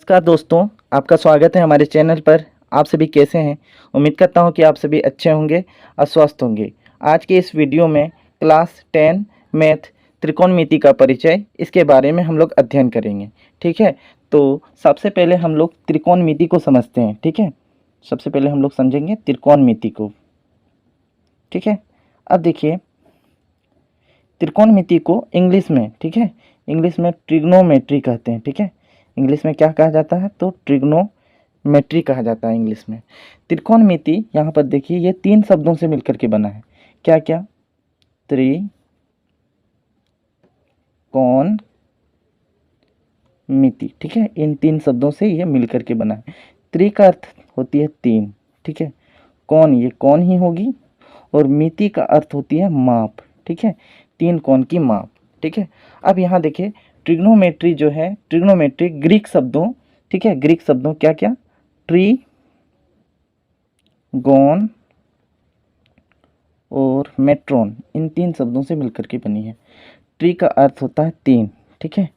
नमस्कार दोस्तों, आपका स्वागत है हमारे चैनल पर। आप सभी कैसे हैं? उम्मीद करता हूं कि आप सभी अच्छे होंगे और स्वस्थ होंगे। आज के इस वीडियो में क्लास 10 मैथ त्रिकोणमिति का परिचय, इसके बारे में हम लोग अध्ययन करेंगे। ठीक है, तो सबसे पहले हम लोग त्रिकोणमिति को समझते हैं। ठीक है, सबसे पहले हम लोग समझेंगे त्रिकोणमिति को। ठीक है, अब देखिए त्रिकोणमिति को इंग्लिश में, ठीक है, इंग्लिश में ट्रिग्नोमेट्री कहते हैं। ठीक है, इंग्लिश में क्या कहा जाता है? तो ट्रिग्नोमेट्री कहा जाता है इंग्लिश में। त्रिकोणमिति यहाँ पर देखिए ये 3 शब्दों से मिलकर के बना है। क्या क्या? त्रिकोणमिति। ठीक है, इन 3 शब्दों से ये मिलकर के बना है। त्रि का अर्थ होती है 3। ठीक है, कौन, ये कौन ही होगी, और मिति का अर्थ होती है माप। ठीक है, 3 कोण की माप। ठीक है, अब यहाँ देखिए ट्रिग्नोमेट्री जो है, ट्रिग्नोमेट्री ग्रीक शब्दों, ठीक है, ग्रीक शब्दों क्या क्या? ट्रीगोन और मेट्रोन, इन 3 शब्दों से मिलकर के बनी है। ट्री का अर्थ होता है 3, ठीक है,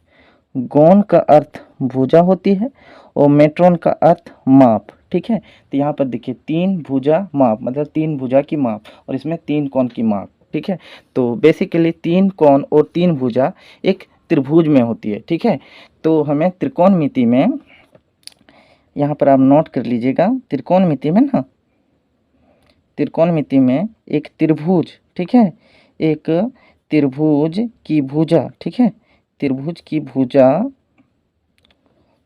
गोन का अर्थ भुजा होती है, और मेट्रोन का अर्थ माप। ठीक है, तो यहाँ पर देखिए 3 भुजा माप, मतलब 3 भुजा की माप, और इसमें 3 कोण की माप। ठीक है, तो बेसिकली 3 कोण और 3 भुजा एक त्रिभुज में होती है। ठीक है, तो हमें त्रिकोणमिति में, यहाँ पर आप नोट कर लीजिएगा, त्रिकोणमिति में ना, त्रिकोणमिति में एक त्रिभुज, ठीक है, एक त्रिभुज की भुजा, ठीक है, त्रिभुज की भुजा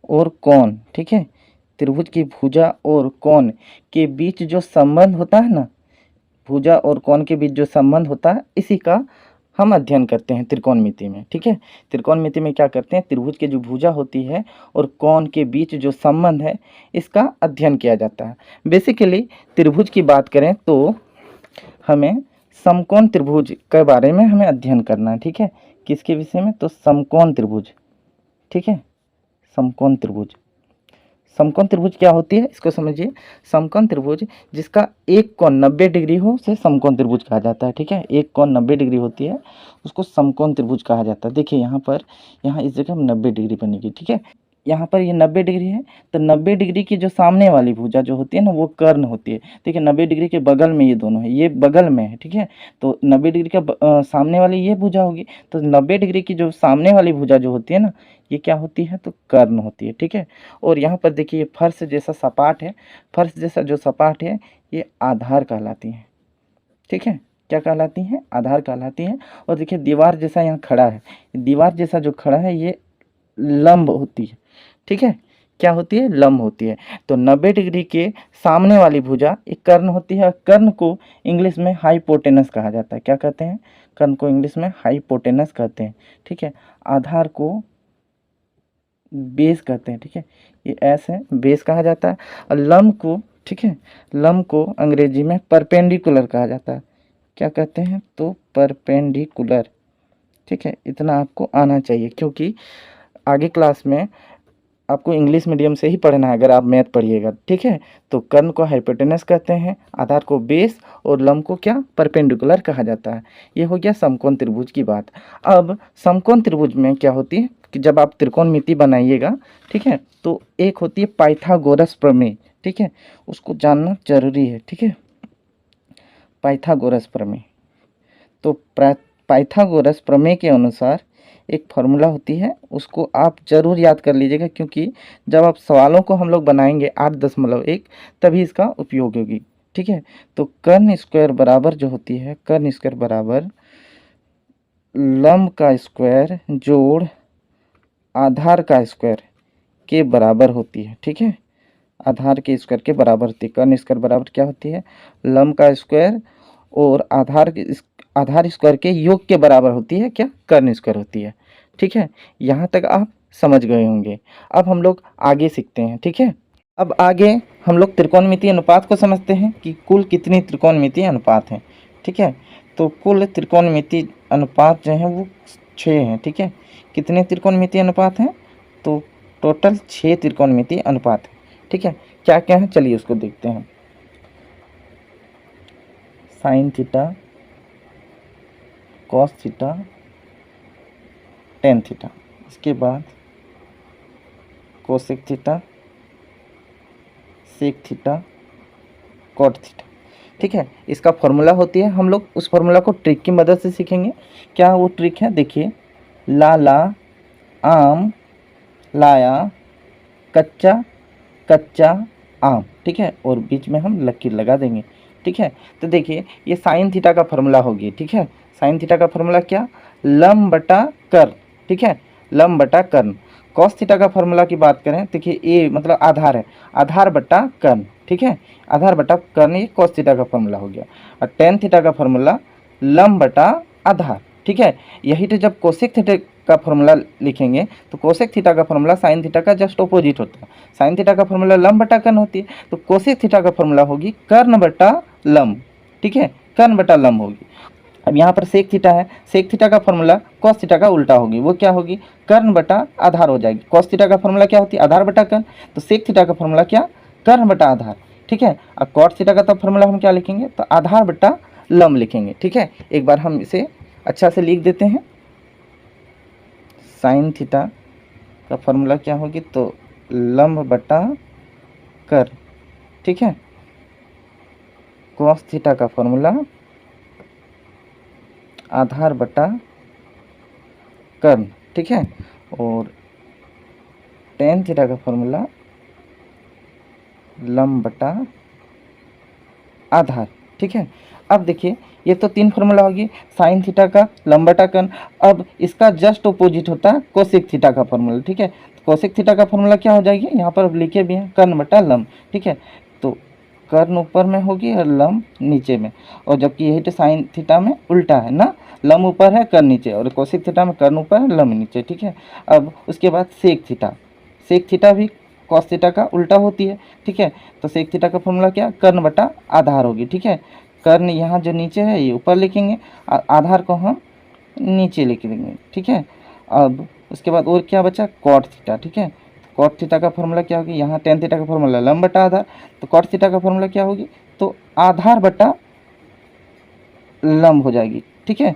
और कोण, ठीक है, त्रिभुज की भुजा और कोण के बीच जो संबंध होता है ना, भुजा और कोण के बीच जो संबंध होता है, इसी का हम अध्ययन करते हैं त्रिकोणमिति में। ठीक है, त्रिकोणमिति में क्या करते हैं? त्रिभुज की जो भुजा होती है और कोण के बीच जो संबंध है, इसका अध्ययन किया जाता है। बेसिकली त्रिभुज की बात करें तो हमें समकोण त्रिभुज के बारे में हमें अध्ययन करना है। ठीक है, किसके विषय में? तो समकोण त्रिभुज। ठीक है, समकोण त्रिभुज। समकोण त्रिभुज क्या होती है, इसको समझिए। समकोण त्रिभुज जिसका एक कोण 90 डिग्री हो, उसे समकोण त्रिभुज कहा जाता है। ठीक है, एक कोण 90 डिग्री होती है, उसको समकोण त्रिभुज कहा जाता है। देखिए यहाँ पर, यहाँ इस जगह 90 डिग्री बनेगी। ठीक है, यहाँ पर ये 90 डिग्री है, तो 90 डिग्री की जो सामने वाली भुजा जो होती है ना, वो कर्ण होती है। ठीक है, 90 डिग्री के बगल में ये दोनों है, ये बगल में है। ठीक है, तो 90 डिग्री का सामने वाली ये भुजा होगी, तो 90 डिग्री की जो सामने वाली भुजा जो होती है ना, ये क्या होती है? तो कर्ण होती है। ठीक है, और यहाँ पर देखिए ये फर्श जैसा सपाट है, फर्श जैसा जो सपाट है, ये आधार कहलाती है। ठीक है, क्या कहलाती हैं? आधार कहलाती हैं। और देखिए दीवार जैसा यहाँ खड़ा है, दीवार जैसा जो खड़ा है ये लंब होती है। ठीक है, क्या होती है? लंब होती है। तो 90 डिग्री के सामने वाली भुजा एक कर्ण होती है। कर्ण को इंग्लिश में हाइपोटेनस कहा जाता है। क्या कहते हैं? कर्ण को इंग्लिश में हाइपोटेनस कहते हैं। ठीक है, आधार को बेस कहते हैं। ठीक है, ये एस है, बेस कहा जाता है। और लंब को, ठीक है, लंब को अंग्रेजी में परपेंडिकुलर कहा जाता है। क्या कहते हैं? तो परपेंडिकुलर। ठीक है, इतना आपको आना चाहिए, क्योंकि आगे क्लास में आपको इंग्लिश मीडियम से ही पढ़ना है अगर आप मैथ पढ़िएगा। ठीक है, तो कर्ण को हाइपोटेनस कहते हैं, आधार को बेस, और लंब को क्या? परपेंडिकुलर कहा जाता है। ये हो गया समकोण त्रिभुज की बात। अब समकोण त्रिभुज में क्या होती है कि जब आप त्रिकोणमिति बनाइएगा, ठीक है, तो एक होती है पाइथागोरस प्रमेय। ठीक है, उसको जानना जरूरी है। ठीक है, पाइथागोरस प्रमेय। तो पाइथागोरस प्रमेय के अनुसार एक फार्मूला होती है, उसको आप जरूर याद कर लीजिएगा, क्योंकि जब आप सवालों को हम लोग बनाएंगे 8.1 तभी इसका उपयोग होगी। ठीक है, तो कर्ण स्क्वायर बराबर जो होती है, कर्ण स्क्वायर बराबर लंब का स्क्वायर जोड़ आधार का स्क्वायर के बराबर होती है। ठीक है, आधार के स्क्वायर के बराबर होती है। कर्ण स्क्वायर बराबर क्या होती है? लंब का स्क्वायर और आधार स्क्वायर के योग के बराबर होती है क्या? कर्ण स्क्वायर होती है। ठीक है, यहाँ तक आप समझ गए होंगे। अब हम लोग आगे सीखते हैं। ठीक है, अब आगे हम लोग त्रिकोणमितीय अनुपात को समझते हैं कि कुल कितनी त्रिकोणमितीय अनुपात हैं। ठीक है, तो कुल त्रिकोणमितीय अनुपात जो है वो 6 हैं। ठीक है, कितने त्रिकोणमितीय अनुपात हैं? तो टोटल 6 त्रिकोणमितीय अनुपात है। ठीक है, क्या क्या है चलिए उसको देखते हैं। Sine theta, cos theta, tan theta, इसके बाद cosec theta, sec theta, cot theta. ठीक है, इसका फॉर्मूला होती है, हम लोग उस फॉर्मूला को ट्रिक की मदद से सीखेंगे। क्या वो ट्रिक है, देखिए, लाला आम लाया कच्चा कच्चा आम। ठीक है, और बीच में हम लकीर लगा देंगे। ठीक है, तो देखिए ये साइन थीटा का फॉर्मूला होगी। ठीक है, साइन थीटा का फॉर्मूला क्या, लम बटा कर्ण। ठीक है, लम बटा कर्ण। कॉस थीटा का फॉर्मूला की बात करें, देखिए ए मतलब आधार है, आधार बटा कर्ण। ठीक है, आधार बटा कर्ण, ये कॉस थीटा का फॉर्मूला हो गया। और टेन थीटा का फॉर्मूला लम बटा आधार। ठीक है, यही तो जब कोसेक थीटा का फॉर्मूला लिखेंगे तो कोसेक थीटा का फॉर्मूला साइन थीटा का जस्ट ऑपोजिट होता है। साइन थीटा का फॉर्मूला लम बटा कर्ण होती है, तो कोसेक थीटा का फॉर्मूला होगी कर्ण बटा लम। ठीक है, कर्ण बटा लम होगी। अब यहाँ पर सेक थीटा है, सेक थीटा का फॉर्मूला कॉस थीटा का उल्टा होगी, वो क्या होगी, कर्ण बटा आधार हो जाएगी। कॉस थीटा का फॉर्मूला क्या होती है, आधार बटा कर्ण, तो सेक थीटा का फॉर्मूला क्या, कर्ण बटा आधार। ठीक है, अब कॉट थीटा का तो फॉर्मूला हम क्या लिखेंगे, तो आधार बटा लम लिखेंगे। ठीक है, एक बार हम इसे अच्छा से लिख देते हैं। साइन थीटा का फॉर्मूला क्या होगी, तो लंब बटा कर्ण। ठीक है, कॉस थीटा का फॉर्मूला आधार बटा कर्ण। ठीक है, और टेन थीटा का फॉर्मूला लंब बटा आधार। ठीक है, अब देखिए ये तो तीन फॉर्मूला होगी, साइन थीटा का, लंब बटा कर्ण। अब इसका जस्ट अपोजिट होता है कोसेक थीटा का फॉर्मूला। ठीक है, तो कोसेक थीटा का फॉर्मूला क्या हो जाएगी, यहाँ पर लिखे भी हैं, कर्ण बटा लंब। ठीक है, तो कर्ण ऊपर में होगी और लंब नीचे में, और जबकि यही तो साइन थीटा में उल्टा है ना, लंब ऊपर है कर्ण नीचे, और कोसेक थीटा में कर्ण ऊपर है लंब नीचे। ठीक है, अब उसके बाद सेक थीटा, सेक थीटा भी कॉस थीटा का उल्टा होती है। ठीक है, तो सेक थीटा का फॉर्मूला क्या, कर्ण बटा आधार होगी। ठीक है, कर्ण यहाँ जो नीचे है ये ऊपर लिखेंगे, आधार को हम नीचे लिख देंगे। ठीक है, अब उसके बाद और क्या बचा, कॉट थीटा। ठीक है, कॉट थीटा का फॉर्मूला क्या होगी, यहाँ टेन थीटा का फॉर्मूला लंब बटा आधार, तो कॉट थीटा का फॉर्मूला क्या होगी, तो आधार बटा लंब हो जाएगी। ठीक है,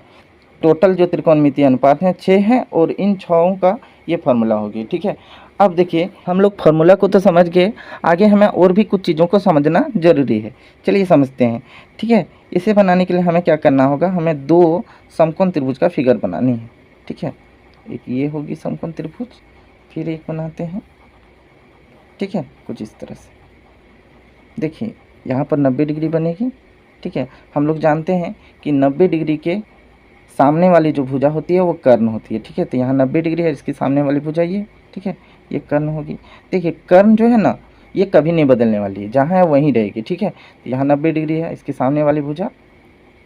टोटल जो त्रिकोणमितीय अनुपात हैं 6 हैं, और इन 6 का ये फार्मूला होगी। ठीक है, अब देखिए हम लोग फार्मूला को तो समझ गए, आगे हमें और भी कुछ चीज़ों को समझना जरूरी है। चलिए समझते हैं। ठीक है, इसे बनाने के लिए हमें क्या करना होगा, हमें दो समकोण त्रिभुज का फिगर बनानी है। ठीक है, एक ये होगी समकोण त्रिभुज, फिर एक बनाते हैं। ठीक है, कुछ इस तरह से देखिए, यहाँ पर 90 डिग्री बनेगी। ठीक है, हम लोग जानते हैं कि 90 डिग्री के सामने वाली जो भुजा होती है वो कर्ण होती है। ठीक है, तो यहाँ 90 डिग्री है, इसकी सामने वाली भुजा ये। ठीक है, ये कर्ण होगी। देखिए कर्ण जो है ना, ये कभी नहीं बदलने वाली है, जहाँ है वहीं रहेगी। ठीक है, तो यहाँ 90 डिग्री है, इसकी सामने वाली भुजा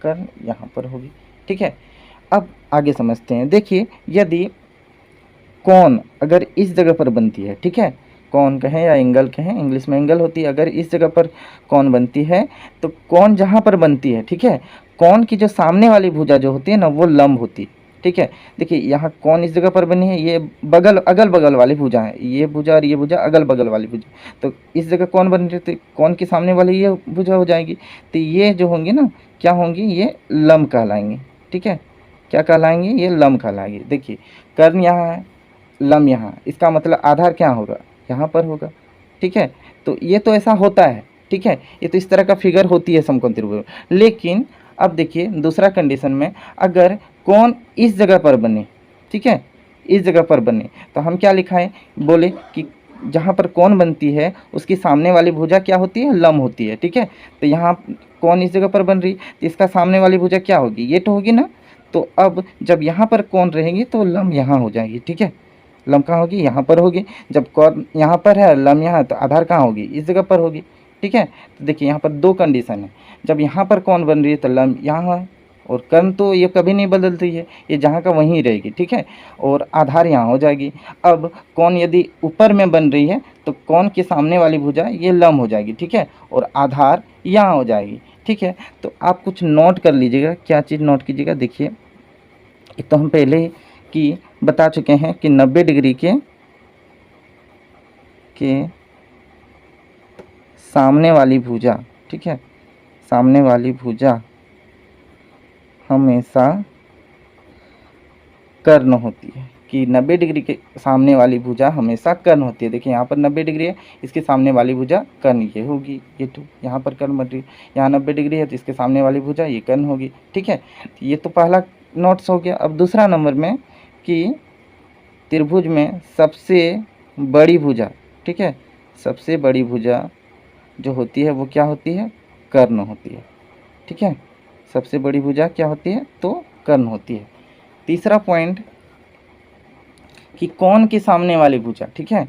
कर्ण यहाँ पर होगी। ठीक है, अब आगे समझते हैं। देखिए यदि कोण अगर इस जगह पर बनती है, ठीक है, कोण कहें या एंगल कहें, इंग्लिश में एंगल होती है, अगर इस जगह पर कोण बनती है तो कोण जहाँ पर बनती है, ठीक है, कोण की जो सामने वाली भुजा जो होती है ना वो लंब होती है। ठीक है, देखिए यहाँ कोण इस जगह पर बनी है, ये बगल अगल बगल वाली भुजा है, ये भुजा और ये भुजा अगल बगल वाली भुजा, तो इस जगह कोण बन रही है, तो कोण की सामने वाली ये भुजा हो जाएगी, तो ये जो होंगी ना क्या होंगी, ये लंब कहलाएंगे। ठीक है, क्या कहलाएंगे, ये लंब कहलाएंगे। देखिए कर्ण यहाँ है, लंब यहाँ, इसका मतलब आधार क्या होगा, यहाँ पर होगा। ठीक है, तो ये तो ऐसा होता है। ठीक है, ये तो इस तरह का फिगर होती है समकोण त्रिभुज। लेकिन अब देखिए दूसरा कंडीशन में, अगर कोण इस जगह पर बने, ठीक है, इस जगह पर बने, तो हम क्या लिखाएं, बोले कि जहाँ पर कोण बनती है उसकी सामने वाली भुजा क्या होती है, लंब होती है। ठीक है, तो यहाँ कोण इस जगह पर बन रही, तो इसका सामने वाली भुजा क्या होगी, ये तो होगी ना। तो अब जब यहाँ पर कोण रहेगी तो लंब यहाँ हो जाएगी। ठीक है, लंब कहाँ होगी, यहाँ पर होगी। जब कोण यहाँ पर है, लंब यहाँ, तो आधार कहाँ होगी, इस जगह पर होगी। ठीक है, तो देखिए यहाँ पर दो कंडीशन है, जब यहाँ पर कोण बन रही है तो लंब यहाँ है, और कर्ण तो ये कभी नहीं बदलती है, ये जहाँ का वहीं रहेगी। ठीक है, और आधार यहाँ हो जाएगी। अब कोण यदि ऊपर में बन रही है तो कोण के सामने वाली भुजा ये लंब हो जाएगी। ठीक है, और आधार यहाँ हो जाएगी। ठीक है, तो आप कुछ नोट कर लीजिएगा, क्या चीज़ नोट कीजिएगा। देखिए एक तो हम पहले की बता चुके हैं कि 90 डिग्री के सामने वाली भुजा, ठीक है, सामने वाली भुजा हमेशा कर्ण होती है। कि 90 डिग्री के सामने वाली भुजा हमेशा कर्ण होती है। देखिए यहाँ पर 90 डिग्री है, इसके सामने वाली भुजा कर्ण ये होगी, ये तो यहाँ पर कर्ण बन रही है। यहाँ 90 डिग्री है तो इसके सामने वाली भुजा ये कर्ण होगी। ठीक है, ये तो पहला नोट्स हो गया। अब दूसरा नंबर में कि त्रिभुज में सबसे बड़ी भुजा, ठीक है, सबसे बड़ी भुजा जो होती है वो क्या होती है, कर्ण होती है। ठीक है, सबसे बड़ी भुजा क्या होती है, तो कर्ण होती है। तीसरा पॉइंट कि कोण के सामने वाली भुजा, ठीक है,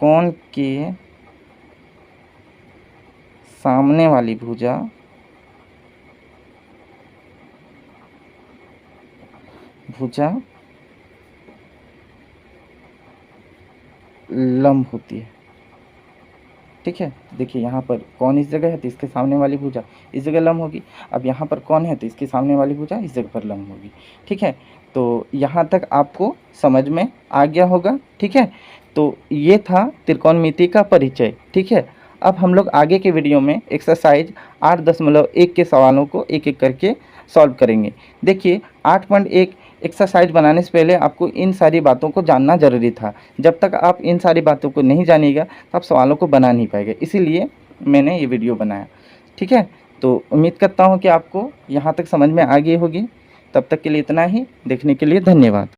कोण के सामने वाली भुजा लंब होती है। ठीक है, देखिए यहाँ पर कौन इस जगह है तो इसके सामने वाली भुजा इस जगह लंब होगी। अब यहाँ पर कौन है तो इसके सामने वाली भुजा इस जगह पर लंब होगी। ठीक है, तो यहाँ तक आपको समझ में आ गया होगा। ठीक है, तो ये था त्रिकोणमिति का परिचय। ठीक है, अब हम लोग आगे के वीडियो में एक्सरसाइज 8.1 के सवालों को एक एक करके सॉल्व करेंगे। देखिए 8.1 एक्सरसाइज बनाने से पहले आपको इन सारी बातों को जानना ज़रूरी था। जब तक आप इन सारी बातों को नहीं जानिएगा तो आप सवालों को बना नहीं पाएंगे, इसीलिए मैंने ये वीडियो बनाया। ठीक है, तो उम्मीद करता हूँ कि आपको यहाँ तक समझ में आ गई होगी। तब तक के लिए इतना ही। देखने के लिए धन्यवाद।